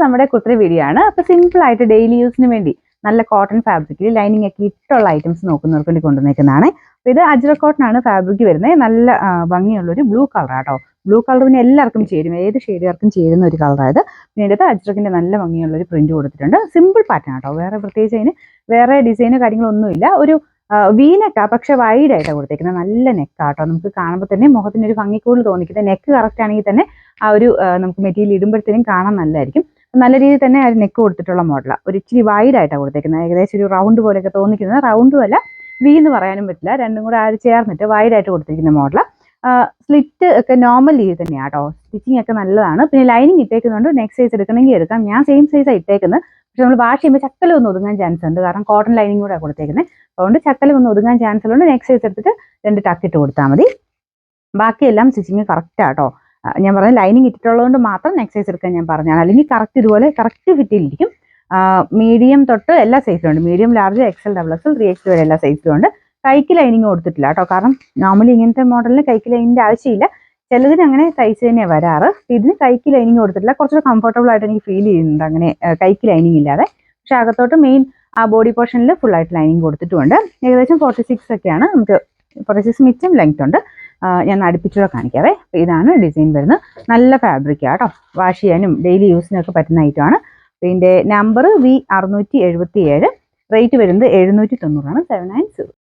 നമ്മുടെ കുർത്തി വീഡിയോ ആണ്. അപ്പോൾ സിമ്പിൾ ആയിട്ട് ഡെയിലി യൂസിന് വേണ്ടി നല്ല കോട്ടൺ ഫാബ്രിക്കിൽ ലൈനിങ് ഒക്കെ ഇട്ടുള്ള ഐറ്റംസ് നോക്കുന്നവർക്ക് വേണ്ടി കൊണ്ടുവന്നേക്കുന്നതാണ്. അപ്പോൾ ഇത് അജ്രക് കോട്ടൺ ആണ് ഫാബ്രിക് വരുന്നത്. നല്ല ഭംഗിയുള്ളൊരു ബ്ലൂ കളർ ആട്ടോ. ബ്ലൂ കളർ പിന്നെ എല്ലാവർക്കും ചേരും, ഏത് ഷെയ്ഡുകാർക്കും ചേരുന്ന ഒരു കളറായത്. പിന്നെ ഇതിനകത്ത് അജ്രക്കിന്റെ നല്ല ഭംഗിയുള്ളൊരു പ്രിന്റ് കൊടുത്തിട്ടുണ്ട്. സിമ്പിൾ പാറ്റേൺ ആട്ടോ, വേറെ പ്രത്യേകിച്ച് അതിന് വേറെ ഡിസൈനോ കാര്യങ്ങളൊന്നുമില്ല. ഒരു വീനെക്കാ, പക്ഷെ വൈഡ് ആയിട്ടാണ് കൊടുത്തേക്കുന്നത്. നല്ല നെക്കാട്ടോ, നമുക്ക് കാണുമ്പോൾ തന്നെ മുഖത്തിന് ഒരു ഭംഗിക്കൂടുതൽ തോന്നിക്കുന്നത്. നെക്ക് കറക്റ്റ് ആണെങ്കിൽ തന്നെ ആ ഒരു നമുക്ക് മെറ്റീരിയൽ ഇടുമ്പോഴത്തേനും കാണാൻ നല്ലതായിരിക്കും. നല്ല രീതിയിൽ തന്നെ ഒരു നെക്ക് കൊടുത്തിട്ടുള്ള മോഡലാണ്. ഒരു ഇച്ചിരി വൈഡ് ആയിട്ടാണ് കൊടുത്തേക്കുന്നത്. ഏകദേശം ഒരു റൗണ്ട് പോലെയൊക്കെ തോന്നിക്കുന്നത്. റൗണ്ടും അല്ല, വി എന്ന് പറയാനും പറ്റില്ല. രണ്ടും കൂടെ ചേർന്നിട്ട് വൈഡ് ആയിട്ട് കൊടുത്തിരിക്കുന്ന മോഡലാണ്. സ്ലിറ്റ് ഒക്കെ നോർമൽ രീതി തന്നെയാണ് കേട്ടോ. സ്റ്റിച്ചിങ് ഒക്കെ നല്ലതാണ്. പിന്നെ ലൈനിങ് ഇട്ടേക്കുന്നുണ്ട്. നെക്സ്റ്റ് സൈസ് എടുക്കണമെങ്കിൽ എടുക്കാം. ഞാൻ സെയിം സൈസാണ് ഇട്ടേക്കുന്നത്. പക്ഷെ നമ്മൾ വാഷ് ചെയ്യുമ്പോൾ ചക്കല ഒന്ന് ഒതുങ്ങാൻ ചാൻസ് ഉണ്ട്. കാരണം കോട്ടൺ ലൈനിങ് കൂടെ കൊടുത്തേക്കുന്നത്. അതുകൊണ്ട് ചക്കല ഒന്ന് ഒതുങ്ങാൻ ചാൻസ് ഉള്ളതുകൊണ്ട് നെക്സ്റ്റ് സൈസ് എടുത്തിട്ട് 2 ടക്ക് ഇട്ട് കൊടുത്താൽ മതി. ബാക്കിയെല്ലാം സ്റ്റിച്ചിങ് കറക്റ്റ് ആട്ടോ. ഞാൻ പറഞ്ഞ ലൈനിങ് ഇട്ടിട്ടുള്ളതുകൊണ്ട് മാത്രം നെക്സ്റ്റ് സൈസ് എടുക്കാൻ ഞാൻ പറഞ്ഞാണ്. അല്ലെങ്കിൽ കറക്റ്റ് ഇതുപോലെ കറക്റ്റ് ഫിറ്റിലിരിക്കും. മീഡിയം തൊട്ട് എല്ലാ സൈസിലും ഉണ്ട്. Medium, large, XL, XXL, 3XL വരെ എല്ലാ സൈസിലും ഉണ്ട്. കൈക്ക് ലൈനിങ് കൊടുത്തിട്ടില്ല കേട്ടോ. കാരണം നോർമലി ഇങ്ങനത്തെ മോഡലിന് കൈക്ക് ലൈനിൻ്റെ ആവശ്യമില്ല. ചിലതിന് അങ്ങനെ സൈസ് തന്നെയാണ് വരാറ്. ഇതിന് കൈക്ക് ലൈനിങ് കൊടുത്തിട്ടില്ല. കുറച്ചുകൂടെ കംഫർട്ടബിൾ ആയിട്ട് എനിക്ക് ഫീൽ ചെയ്യുന്നുണ്ട് അങ്ങനെ കൈക്ക് ലൈനിങ് ഇല്ലാതെ. പക്ഷെ അകത്തോട്ട് മെയിൻ ആ ബോഡി പോർഷനിൽ ഫുൾ ആയിട്ട് ലൈനിങ് കൊടുത്തിട്ടുണ്ട്. ഏകദേശം 46 ഒക്കെയാണ്. നമുക്ക് 46 മിച്ചം ലെങ്ത് ഉണ്ട്. ഞാൻ അടുപ്പിച്ചുകൂടെ കാണിക്കാവേ. ഇതാണ് ഡിസൈൻ വരുന്നത്. നല്ല ഫാബ്രിക്കാണ് കേട്ടോ. വാഷ് ചെയ്യാനും ഡെയിലി യൂസിനൊക്കെ പറ്റുന്ന ഐറ്റമാണ്. ഇതിൻ്റെ നമ്പർ V677. റേറ്റ് വരുന്നത് 790 ആണ്. 790.